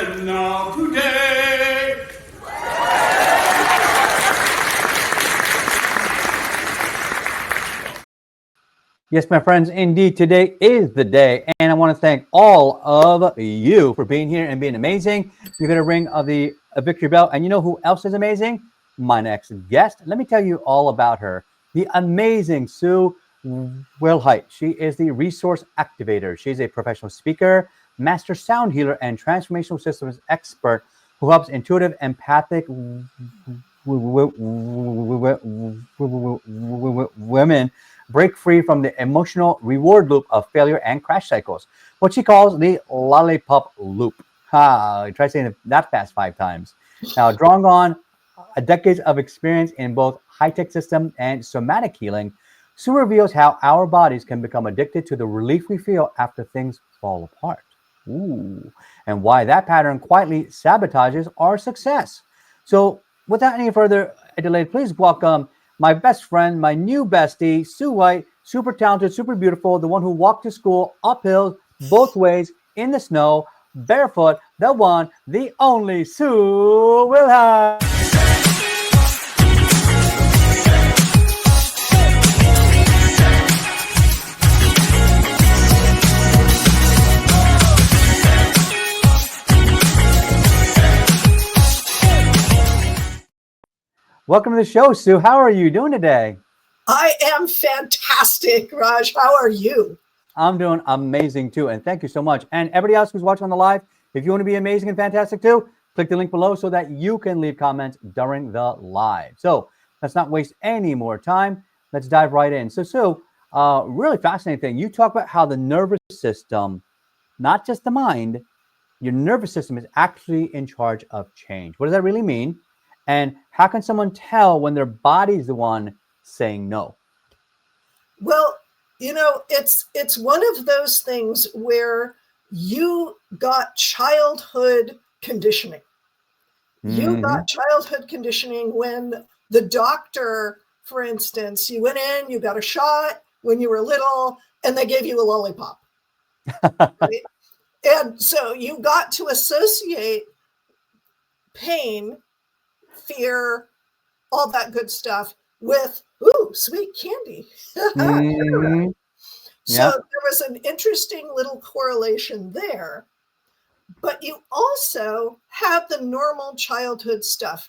And now today. Yes, my friends, indeed, today is the day, and I want to thank all of you for being here and being amazing. You're going to ring a victory bell, and you know who else is amazing? My next guest. Let me tell you all about her. The amazing Sue Wilhite. She is the resource activator. She's a professional speaker, master sound healer, and transformational systems expert who helps intuitive, empathic women break free from the emotional reward loop of failure and crash cycles, what she calls the lollipop loop. Try saying that fast 5 times. Now, drawing on a decades of experience in both high-tech system and somatic healing, Sue reveals how our bodies can become addicted to the relief we feel after things fall apart. Ooh, and why that pattern quietly sabotages our success. So, without any further delay, please welcome my best friend, my new bestie, Sue White, super talented, super beautiful, the one who walked to school uphill both ways in the snow, barefoot, the one, the only Sue Wilhite. Welcome to the show, Sue. How are you doing today? I am fantastic, Raj. How are you? I'm doing amazing too, and thank you so much. And everybody else who's watching on the live, if you want to be amazing and fantastic too, click the link below so that you can leave comments during the live. So let's not waste any more time. Let's dive right in. So Sue, really fascinating thing. You talk about how the nervous system, not just the mind, your nervous system is actually in charge of change. What does that really mean? And how can someone tell when their body's the one saying no? Well, it's one of those things where you got childhood conditioning. You got childhood conditioning when the doctor, for instance, you went in, you got a shot when you were little, and they gave you a lollipop. Right? And so you got to associate pain, fear, all that good stuff with, ooh, sweet candy. So there was an interesting little correlation there. But you also have the normal childhood stuff.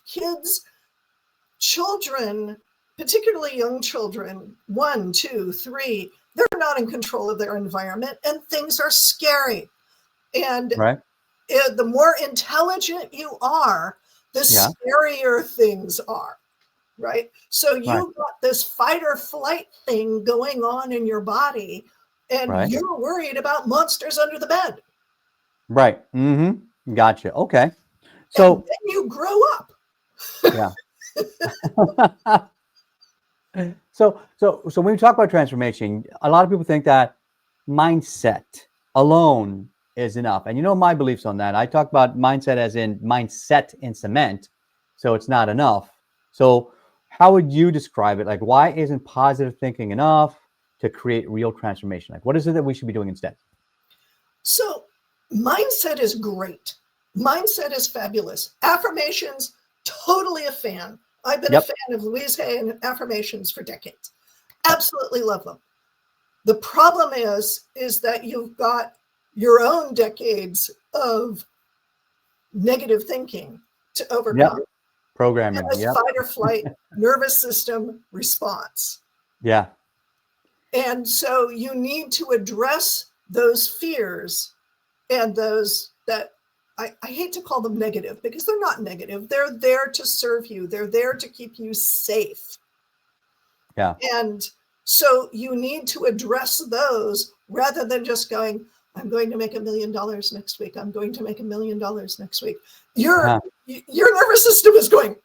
Children, particularly young children, 1, 2, 3, they're not in control of their environment and things are scary. And the more intelligent you are, the scarier things are, right? So you got this fight or flight thing going on in your body, and you're worried about monsters under the bed. Right. Gotcha. Okay. So and then you grow up. So when we talk about transformation, a lot of people think that mindset alone is enough. And you know my beliefs on that. I talk about mindset as in mindset in cement. So it's not enough. So how would you describe it? Like, why isn't positive thinking enough to create real transformation? Like, what is it that we should be doing instead? So mindset is great. Mindset is fabulous. Affirmations, totally a fan. I've been a fan of Louise Hay and affirmations for decades. Absolutely love them. The problem is that you've got your own decades of negative thinking to overcome. Programming. And this fight or flight nervous system response. Yeah. And so you need to address those fears and those that I hate to call them negative because they're not negative. They're there to serve you. They're there to keep you safe. Yeah. And so you need to address those rather than just going, I'm going to make $1 million next week. I'm going to make $1 million next week. Your nervous system is going,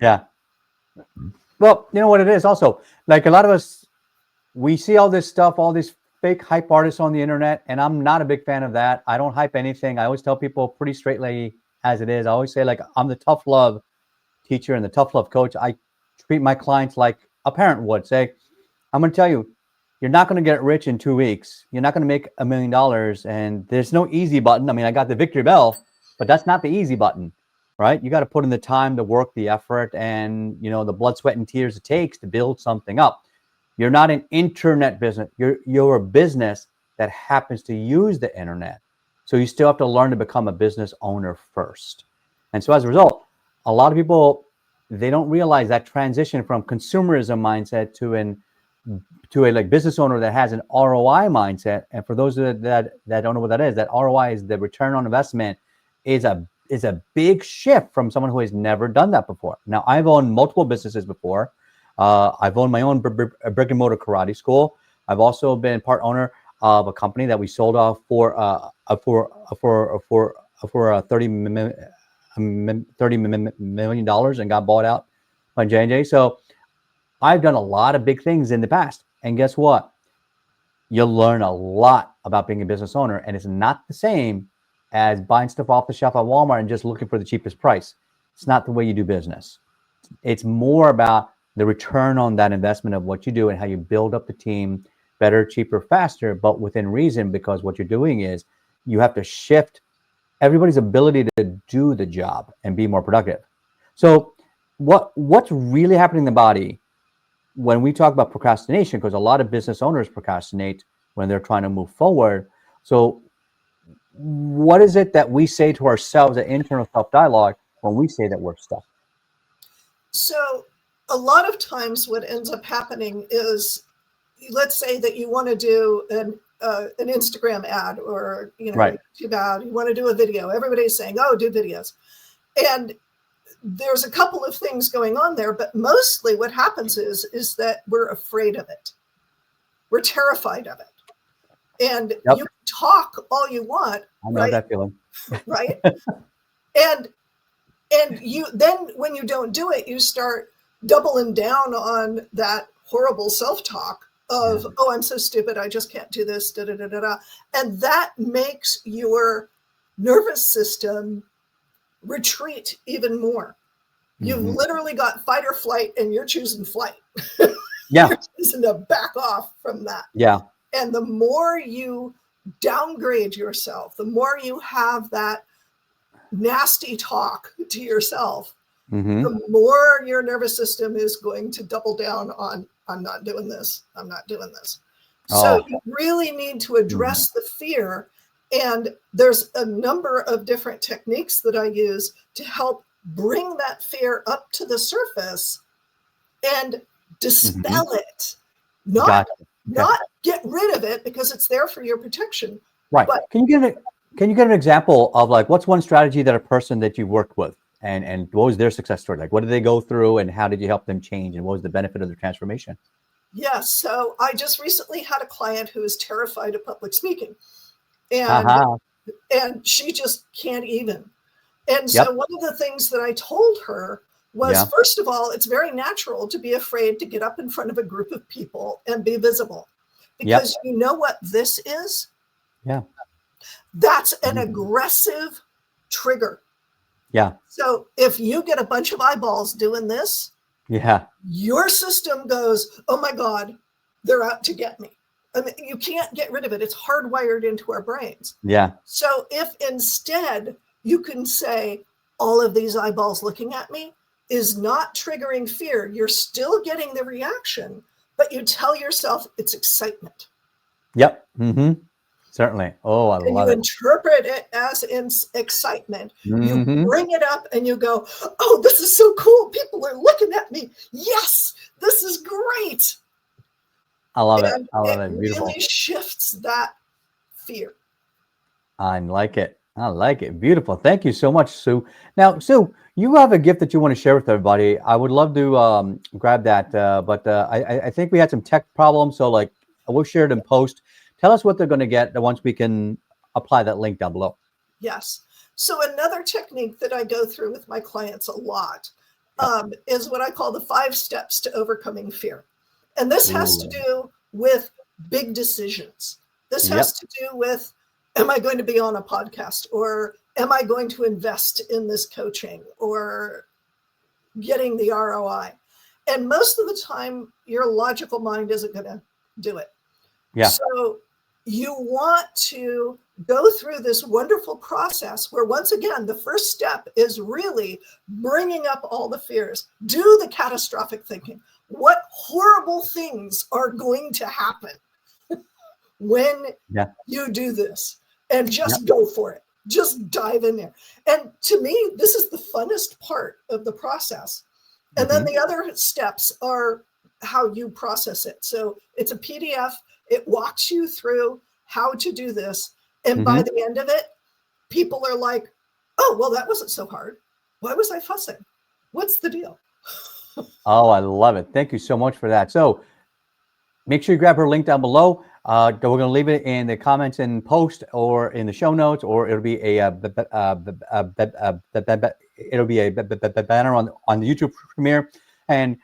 yeah. Well, you know what it is also, like a lot of us, we see all this stuff, all these fake hype artists on the internet, and I'm not a big fan of that. I don't hype anything. I always tell people pretty straightly as it is. I always say, like, I'm the tough love teacher and the tough love coach. I treat my clients like a parent would say. I'm going to tell you, you're not going to get rich in 2 weeks. You're not going to make $1 million, and there's no easy button. I mean, I got the victory bell, but that's not the easy button, right? You got to put in the time, the work, the effort, and the blood, sweat, and tears it takes to build something up. You're not an internet business. You're a business that happens to use the internet. So you still have to learn to become a business owner first. And so as a result, a lot of people, they don't realize that transition from consumerism mindset to a like business owner that has an ROI mindset. And for those that don't know what that is, that ROI is the return on investment, is a big shift from someone who has never done that before. Now, I've owned multiple businesses before. I've owned my own brick and mortar karate school. I've also been part owner of a company that we sold off for $30 million and got bought out by J&J. So I've done a lot of big things in the past. And guess what? You'll learn a lot about being a business owner. And it's not the same as buying stuff off the shelf at Walmart and just looking for the cheapest price. It's not the way you do business. It's more about the return on that investment of what you do and how you build up the team better, cheaper, faster, but within reason, because what you're doing is you have to shift everybody's ability to do the job and be more productive. So what's really happening in the body when we talk about procrastination, because a lot of business owners procrastinate when they're trying to move forward. So what is it that we say to ourselves, an internal self-dialogue, when we say that we're stuck? So a lot of times what ends up happening is, let's say that you want to do an Instagram ad or, Right. YouTube ad, you want to do a video. Everybody's saying, oh, do videos. And there's a couple of things going on there, but mostly what happens is that we're afraid of it. We're terrified of it. And Yep. you can talk all you want. I know that feeling. Right. And you then, when you don't do it, you start doubling down on that horrible self-talk of, oh, I'm so stupid, I just can't do this, da da da da da. And that makes your nervous system retreat even more. You've literally got fight or flight, and you're choosing flight. Yeah. You're choosing to back off from that. Yeah. And the more you downgrade yourself, the more you have that nasty talk to yourself, the more your nervous system is going to double down on, I'm not doing this, I'm not doing this. So you really need to address the fear. And there's a number of different techniques that I use to help bring that fear up to the surface and dispel it. Not get rid of it, because it's there for your protection. Right. But Can you give an example of, like, what's one strategy that a person that you worked with and what was their success story? Like, what did they go through and how did you help them change, and what was the benefit of their transformation? Yes. So I just recently had a client who is terrified of public speaking, and she just can't even. And so one of the things that I told her was, first of all, it's very natural to be afraid to get up in front of a group of people and be visible, because you know what this is? Yeah. That's an aggressive trigger. Yeah. So if you get a bunch of eyeballs doing this, your system goes, oh my God, they're out to get me. I mean, you can't get rid of it. It's hardwired into our brains. Yeah. So if instead you can say, all of these eyeballs looking at me is not triggering fear, you're still getting the reaction, but you tell yourself it's excitement. Yep. Certainly. Oh, I love it. And you interpret it as excitement. You bring it up and you go, oh, this is so cool. People are looking at me. Yes, this is great. I love it. I love it. Beautiful. It really shifts that fear. I like it. I like it. Beautiful. Thank you so much, Sue. Now, Sue, you have a gift that you want to share with everybody. I would love to grab that, but I think we had some tech problems, so like we'll share it in post. Tell us what they're going to get once we can apply that link down below. Yes. So another technique that I go through with my clients a lot is what I call the 5 steps to overcoming fear. And this has to do with big decisions. This has to do with, am I going to be on a podcast, or am I going to invest in this coaching, or getting the ROI? And most of the time, your logical mind isn't going to do it. Yeah. So you want to go through this wonderful process where, once again, the first step is really bringing up all the fears. Do the catastrophic thinking. What horrible things are going to happen when Yeah. you do this? And Yeah. just go for it. Just dive in there. And to me, this is the funnest part of the process. And then the other steps are how you process it. So it's a PDF. It walks you through how to do this. And by the end of it, people are like, oh, well, that wasn't so hard. Why was I fussing? What's the deal? Oh, I love it. Thank you so much for that. So make sure you grab her link down below. We're going to leave it in the comments and post, or in the show notes, or it'll be a banner on the YouTube premiere. And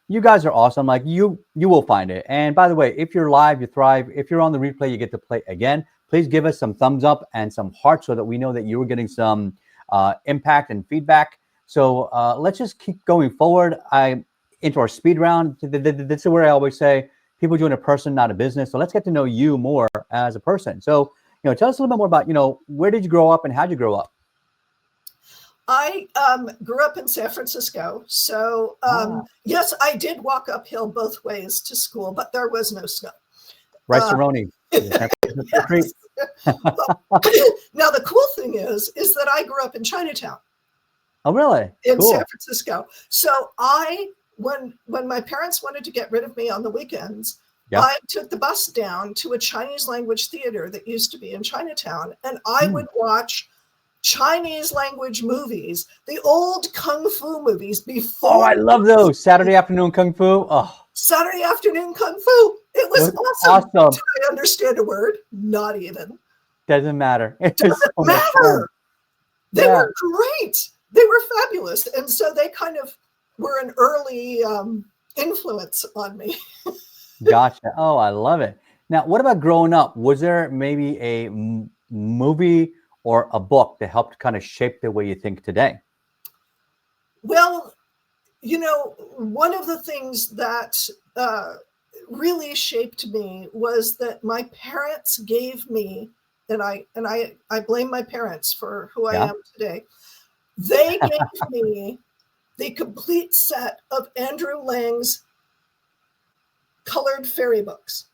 you guys are awesome. Like you will find it. And by the way, if you're live, you thrive. If you're on the replay, you get to play again. Please give us some thumbs up and some hearts so that we know that you are getting some impact and feedback. So let's just keep going forward. Into our speed round. This is where I always say, people join a person, not a business. So let's get to know you more as a person. So, tell us a little bit more about, where did you grow up and how'd you grow up? I grew up in San Francisco. So, yes, I did walk uphill both ways to school, but there was no snow. Rice-A-Roni. Yes. Now, the cool thing is that I grew up in Chinatown. Oh, really? In Cool. San Francisco. So when my parents wanted to get rid of me on the weekends, I took the bus down to a Chinese language theater that used to be in Chinatown, and I would watch Chinese language movies, the old kung fu movies before. Oh, I love those. Saturday afternoon kung fu. Oh, Saturday afternoon kung fu. It was awesome. Did I understand a word? Not even. Doesn't matter. It doesn't so matter. They were great. They were fabulous. And so they kind of were an early influence on me. Gotcha. Oh, I love it. Now, what about growing up? Was there maybe a movie or a book that helped kind of shape the way you think today? Well, one of the things that really shaped me was that my parents gave me, and I blame my parents for who I am today. They gave me the complete set of Andrew Lang's colored fairy books.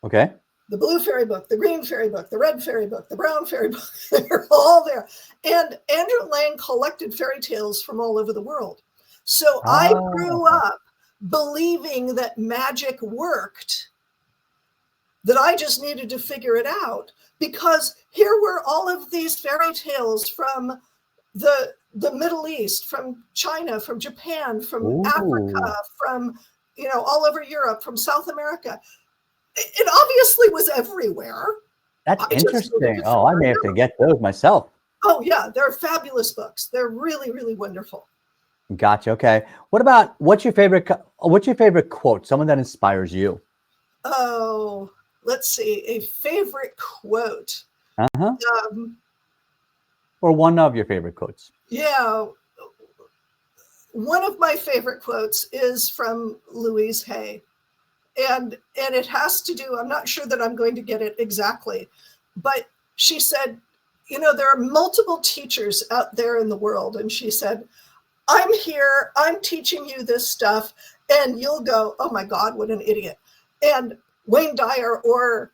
Okay. The blue fairy book, the green fairy book, the red fairy book, the brown fairy book, they're all there. And Andrew Lang collected fairy tales from all over the world. So I grew up believing that magic worked, that I just needed to figure it out, because here were all of these fairy tales from the Middle East, from China, from Japan, from Africa, from, all over Europe, from South America. It obviously was everywhere. That's interesting. Oh, I may have to get those myself. Oh, yeah. They're fabulous books. They're really, really wonderful. Gotcha. Okay. What's your favorite quote? Someone that inspires you? Oh, let's see. A favorite quote. Or one of your favorite quotes? Yeah. One of my favorite quotes is from Louise Hay. And it has to do, I'm not sure that I'm going to get it exactly, but she said, there are multiple teachers out there in the world. And she said, I'm here, I'm teaching you this stuff, and you'll go, oh my God, what an idiot. And Wayne Dyer or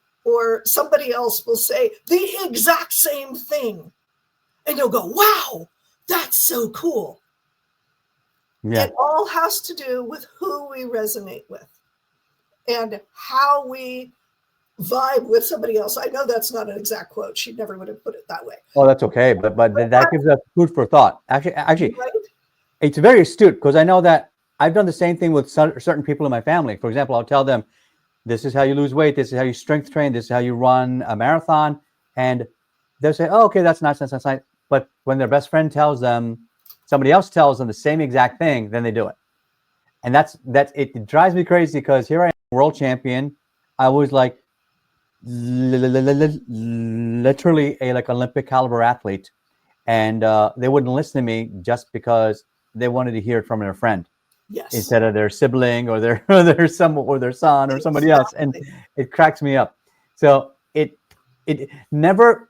somebody else will say the exact same thing. And you'll go, wow, that's so cool. Yeah. It all has to do with who we resonate with and how we vibe with somebody else. I know that's not an exact quote. She never would have put it that way. Oh, that's okay. But that gives us food for thought. Actually, right? It's very astute, because I know that I've done the same thing with certain people in my family. For example, I'll tell them, this is how you lose weight. This is how you strength train. This is how you run a marathon. And they'll say, oh, okay, that's nice. But when their best friend tells them, somebody else tells them the same exact thing, then they do it. And that's it drives me crazy, because here I am, world champion. I was like literally a Olympic caliber athlete, and they wouldn't listen to me just because they wanted to hear it from their friend. Yes. instead of their sibling or their or their son or somebody else, and it cracks me up. So it never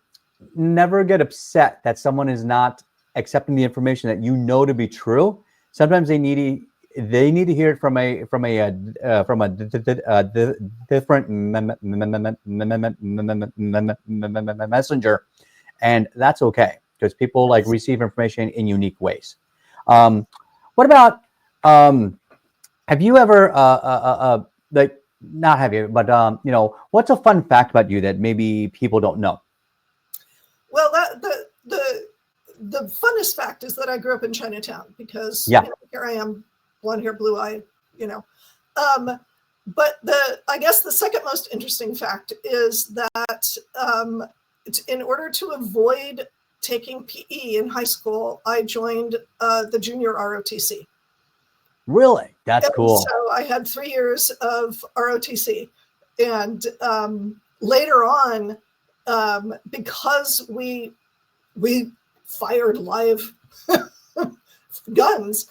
get upset that someone is not accepting the information that you know to be true. Sometimes they need to hear it from a different messenger, and that's okay because people like receive information in unique ways. Um, what about have you ever like not have you, but what's a fun fact about you that maybe people don't know? Well, the funnest fact is that I grew up in Chinatown because Yeah. here I am, blonde hair, blue eye, But I guess the second most interesting fact is that in order to avoid taking PE in high school, I joined the junior ROTC. Really? That's cool. So I had 3 years of ROTC. And later on, because we fired live guns,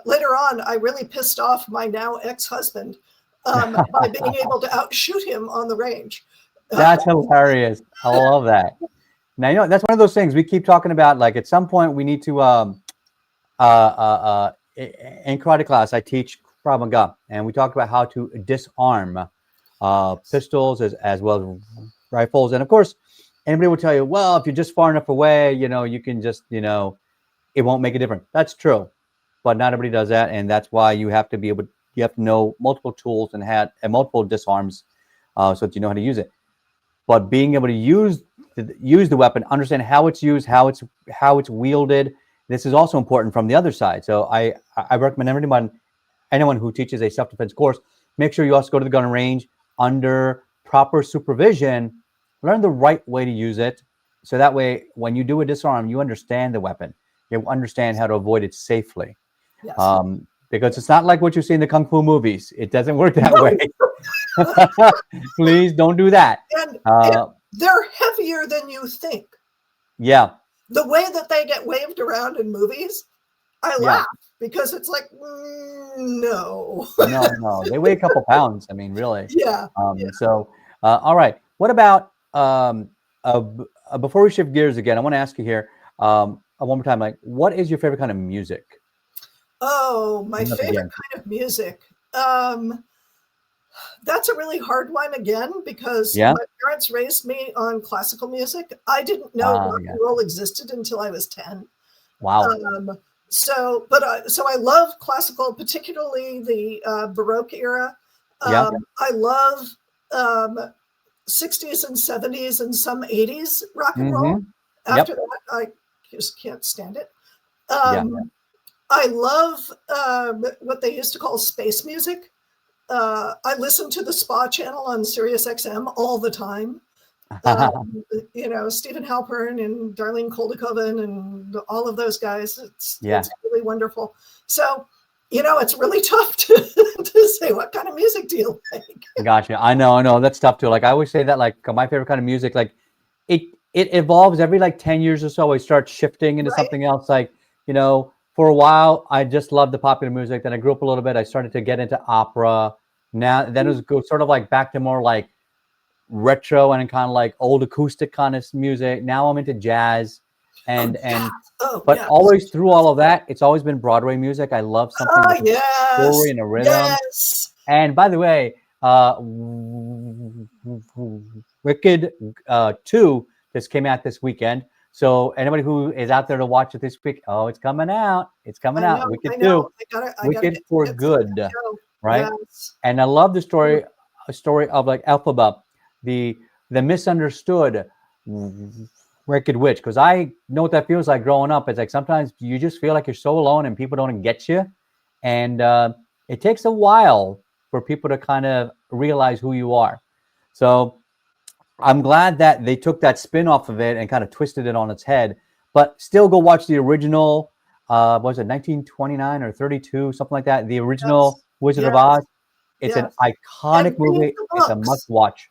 later on, I really pissed off my now ex-husband by being able to outshoot him on the range. That's hilarious. I love that. Now, that's one of those things we keep talking about. Like at some point, we need to in karate class, I teach Krav Maga, and we talk about how to disarm pistols as well as rifles. And of course, anybody will tell you, well, if you're just far enough away, you can just, it won't make a difference. That's true, but not everybody does that, and that's why you have to you have to know multiple tools and multiple disarms, so that you know how to use it. But being able to use the weapon, understand how it's used, how it's wielded. This is also important from the other side. So I recommend anyone who teaches a self-defense course, make sure you also go to the gun range under proper supervision, learn the right way to use it. So that way, when you do a disarm, you understand the weapon. You understand how to avoid it safely. Yes. Because it's not like what you see in the Kung Fu movies. It doesn't work that way. Please don't do that. And they're heavier than you think. Yeah. The way that they get waved around in movies, I laugh because it's like, no. No. They weigh a couple pounds. I mean, really. Yeah. So, all right. What about before we shift gears again, I want to ask you here one more time, like, what is your favorite kind of music? Oh, my favorite kind of music. That's a really hard one again, because my parents raised me on classical music. I didn't know rock and roll existed until I was 10. Wow. So I love classical, particularly the Baroque era. I love 60s and 70s and some 80s rock and roll. After that, I just can't stand it. I love what they used to call space music. I listen to the Spa Channel on Sirius XM all the time. Stephen Halpern and Darlene Koldekoven and all of those guys. It's really wonderful. So, it's really tough to say what kind of music do you like. Gotcha. I know. That's tough too. Like I always say that, like my favorite kind of music, like it evolves every like 10 years or so. I start shifting into something else. Like, for a while, I just loved the popular music. Then I grew up a little bit. I started to get into opera. Then it was sort of like back to more like retro and kind of like old acoustic kind of music. Now I'm into jazz, but always through all of that, it's always been Broadway music. I love something with a story and a rhythm. Yes. And by the way, Wicked 2 just came out this weekend. So anybody who is out there to watch it this week, it's coming out. It's coming out. Wicked 2. Wicked for good. Right? Yes. And I love a story of like Elphaba, the misunderstood Wicked Witch, because I know what that feels like growing up. It's like sometimes you just feel like you're so alone and people don't get you. And it takes a while for people to kind of realize who you are. So I'm glad that they took that spin off of it and kind of twisted it on its head, but still go watch the original, what was it, 1929 or 32, something like that. The original Wizard of Oz. It's an iconic movie. It's a must watch.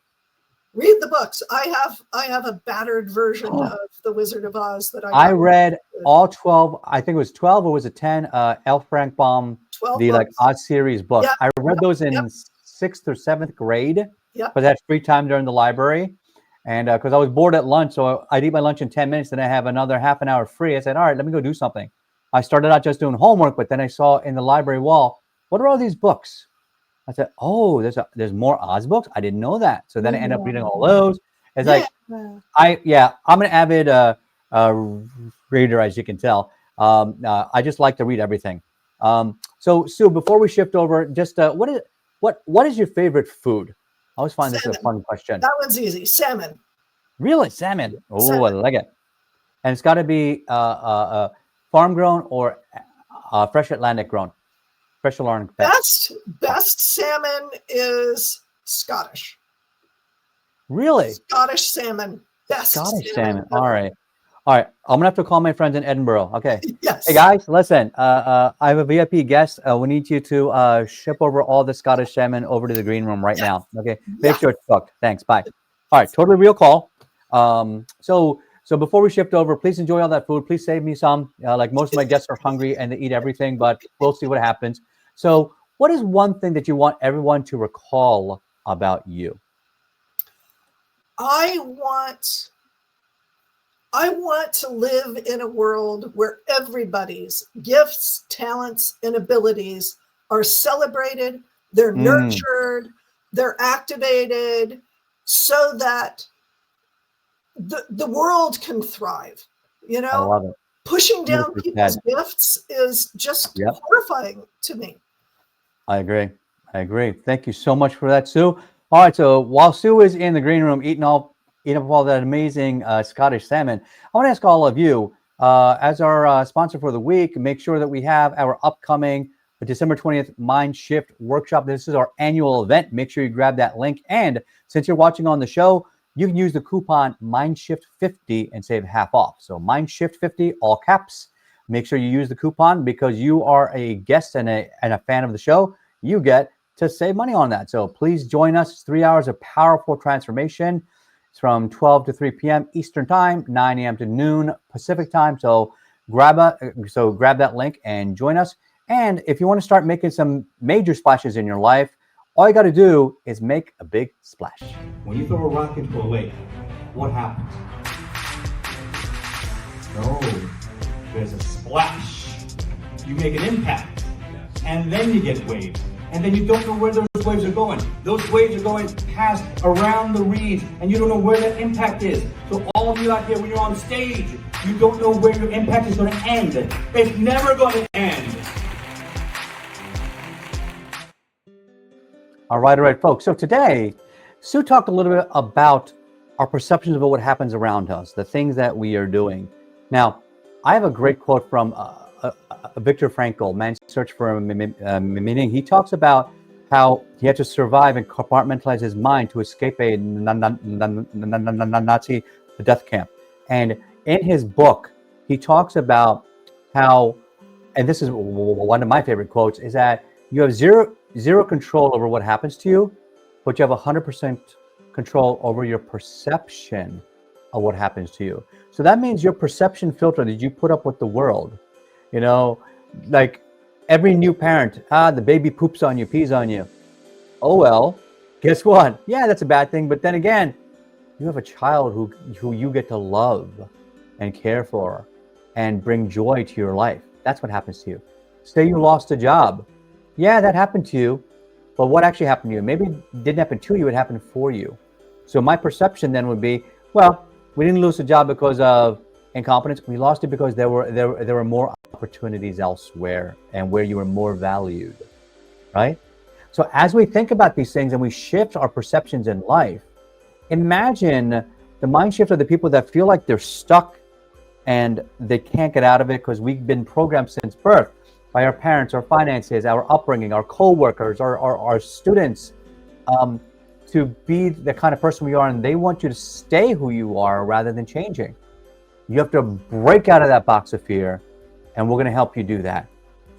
Read the books. I have a battered version of The Wizard of Oz that I got read all 12. I think it was 12 or was it 10? L. Frank Baum, 12 the like books. Oz series books. Yep, I read those in yep. 6th or 7th grade. Yep. Because I had free time during the library, and because I was bored at lunch, so I'd eat my lunch in 10 minutes, then I have another half an hour free. I said, all right, let me go do something. I started out just doing homework, but then I saw in the library wall, what are all these books? I said, oh, there's more Oz books. I didn't know that. So then I ended up reading all those. It's like I'm an avid reader, as you can tell. I just like to read everything. So Sue, before we shift over, just what is your favorite food? I always find Salmon. this a fun question. That one's easy. Salmon. Really, salmon? Oh, Salmon. I like it. And it's got to be farm grown or fresh Atlantic grown. Fresh Atlantic. Best salmon is Scottish. Really? Scottish salmon. Best Scottish salmon. All right. I'm gonna have to call my friends in Edinburgh. Okay. Yes. Hey guys, listen. I have a VIP guest. We need you to ship over all the Scottish salmon over to the green room right now. Okay. Make sure it's cooked. Thanks. Bye. All right. Totally real call. So before we shift over, please enjoy all that food. Please save me some. Like most of my guests are hungry and they eat everything, but we'll see what happens. So, what is one thing that you want everyone to recall about you? I want to live in a world where everybody's gifts, talents, and abilities are celebrated, they're nurtured, they're activated, so that the world can thrive. You know, I love it. Pushing down people's gifts is just horrifying to me. I agree. Thank you so much for that, Sue. All right, so while Sue is in the green room eating up all that amazing Scottish salmon, I want to ask all of you, as our sponsor for the week, make sure that we have our upcoming December 20th Mind Shift Workshop. This is our annual event. Make sure you grab that link. And since you're watching on the show, you can use the coupon MindShift50 and save half off. So MindShift50, all caps. Make sure you use the coupon because you are a guest and a fan of the show. You get to save money on that. So please join us. It's 3 hours of powerful transformation. It's from 12 to 3 p.m. Eastern Time, 9 a.m. to noon Pacific Time. So grab that link and join us. And if you want to start making some major splashes in your life, all you got to do is make a big splash. When you throw a rock into a lake, what happens? No, there's a splash. You make an impact, and then you get waves. And then you don't know where those waves are going. Those waves are going past around the reeds, and you don't know where that impact is. So all of you out there, when you're on stage, you don't know where your impact is going to end. It's never going to end. All right, folks. So today, Sue talked a little bit about our perceptions about what happens around us, the things that we are doing. Now, I have a great quote from Viktor Frankl, Man's Search for Meaning. He talks about how he had to survive and compartmentalize his mind to escape a Nazi death camp. And in his book, he talks about how, and this is one of my favorite quotes, is that you have zero control over what happens to you, but you have 100% control over your perception of what happens to you. So that means your perception filter that you put up with the world. You know, like every new parent, the baby poops on you, pees on you. Oh, well, guess what? Yeah, that's a bad thing. But then again, you have a child who you get to love and care for and bring joy to your life. That's what happens to you. Say you lost a job. Yeah, that happened to you. But what actually happened to you? Maybe it didn't happen to you, it happened for you. So my perception then would be, well, we didn't lose the job because of incompetence. We lost it because there were more opportunities elsewhere and where you were more valued, right? So as we think about these things and we shift our perceptions in life, imagine the mind shift of the people that feel like they're stuck and they can't get out of it because we've been programmed since birth by our parents, our finances, our upbringing, our co-workers, our students, to be the kind of person we are, and they want you to stay who you are rather than changing. You have to break out of that box of fear, and we're going to help you do that.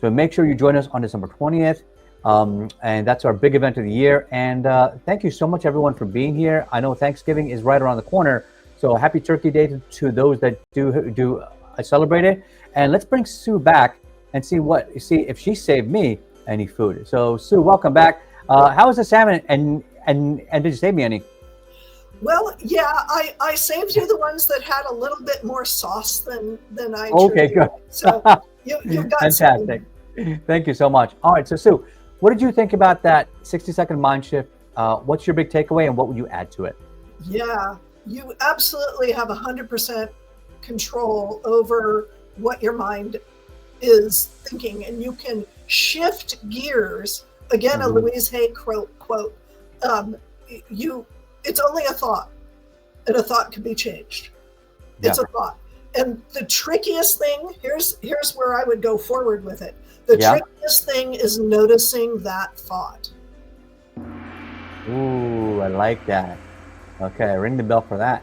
So make sure you join us on December 20th. And that's our big event of the year. And thank you so much, everyone, for being here. I know Thanksgiving is right around the corner, so happy Turkey Day to those that do celebrate it. And let's bring Sue back and see if she saved me any food. So Sue, welcome back. How was the salmon? And did you save me any? Well, yeah, I saved you the ones that had a little bit more sauce than I. Okay, good. So you've got fantastic. Thank you so much. All right, so Sue, what did you think about that 60-second mind shift? What's your big takeaway, and what would you add to it? Yeah, you absolutely have 100% control over what your mind is thinking, and you can shift gears. Again, a Louise Hay quote. It's only a thought, and a thought can be changed. It's a thought. And the trickiest thing, here's where I would go forward with it. The trickiest thing is noticing that thought. Ooh, I like that. Okay, ring the bell for that.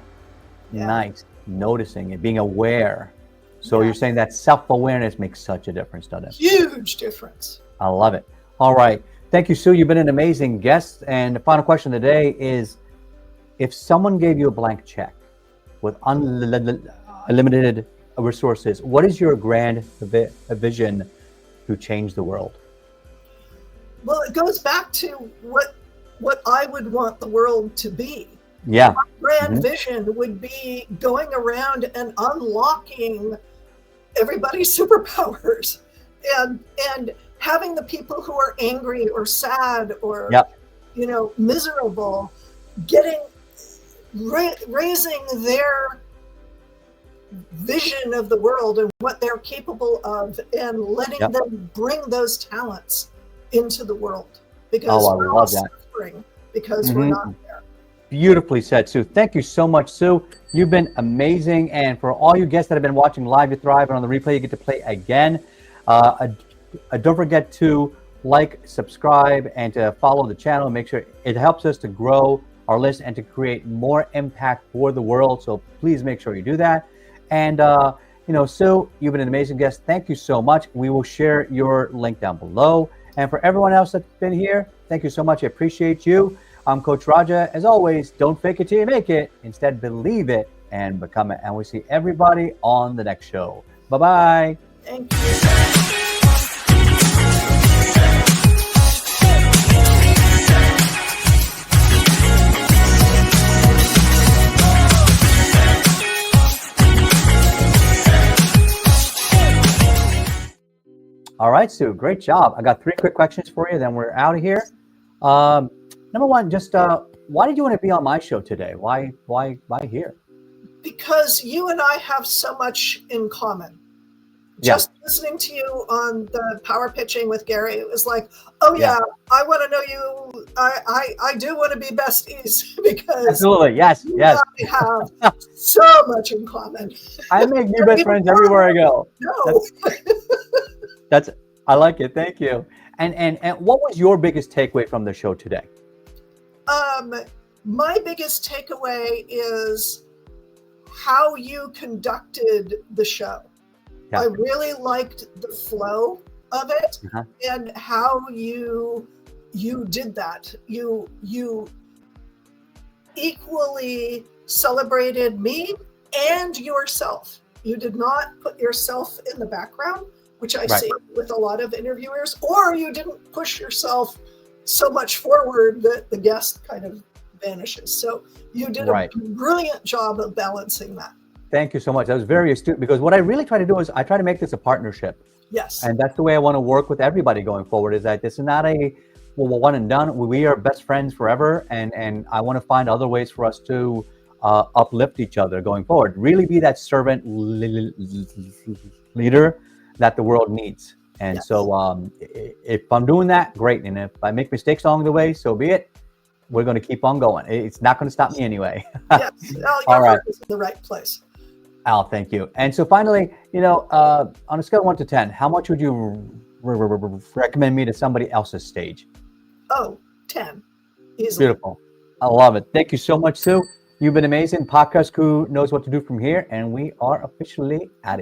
Yeah. Nice. Noticing it, being aware. So you're saying that self-awareness makes such a difference, doesn't it? Huge difference. I love it. All right. Thank you, Sue. You've been an amazing guest. And the final question today is, if someone gave you a blank check with unlimited resources, what is your grand vision to change the world? Well, it goes back to what I would want the world to be. Yeah. My grand vision would be going around and unlocking everybody's superpowers and having the people who are angry or sad or miserable raising their vision of the world and what they're capable of, and letting them bring those talents into the world, because we're all suffering because we're not there. Beautifully said, Sue. Thank you so much, Sue. You've been amazing. And for all you guests that have been watching live, you thrive, and on the replay, you get to play again. Don't forget to like, subscribe, and to follow the channel. Make sure it helps us to grow our list and to create more impact for the world. So please make sure you do that. And Sue, you've been an amazing guest. Thank you so much. We will share your link down below. And for everyone else that's been here, thank you so much. I appreciate you. I'm Coach Raja. As always, don't fake it till you make it. Instead, believe it and become it. And we'll see everybody on the next show. Bye-bye. Thank you. All right, Sue, great job. I got 3 quick questions for you, then we're out of here. Number one, just why did you want to be on my show today? Why here? Because you and I have so much in common. Just listening to you on the power pitching with Gary, it was like, I want to know you. I do want to be besties because absolutely, yes. We have so much in common. I make new best friends everywhere I go. No. I like it. Thank you. And what was your biggest takeaway from the show today? My biggest takeaway is how you conducted the show. Yeah. I really liked the flow of it and how you did that. You equally celebrated me and yourself. You did not put yourself in the background, which I see with a lot of interviewers, or you didn't push yourself so much forward that the guest kind of vanishes. So you did a brilliant job of balancing that. Thank you so much. That was very astute, because what I really try to do is I try to make this a partnership. Yes. And that's the way I want to work with everybody going forward, is that this is not a one and done. We are best friends forever. And I want to find other ways for us to uplift each other going forward. Really be that servant leader that the world needs. And so if I'm doing that, great. And if I make mistakes along the way, so be it. We're going to keep on going. It's not going to stop me anyway. Yes. All right. Is in the right place. Al, thank you. And so finally, on a scale of 1 to 10, how much would you recommend me to somebody else's stage? 10. Easily. Beautiful. I love it. Thank you so much, Sue. You've been amazing. Podcast crew knows what to do from here, and we are officially out of here.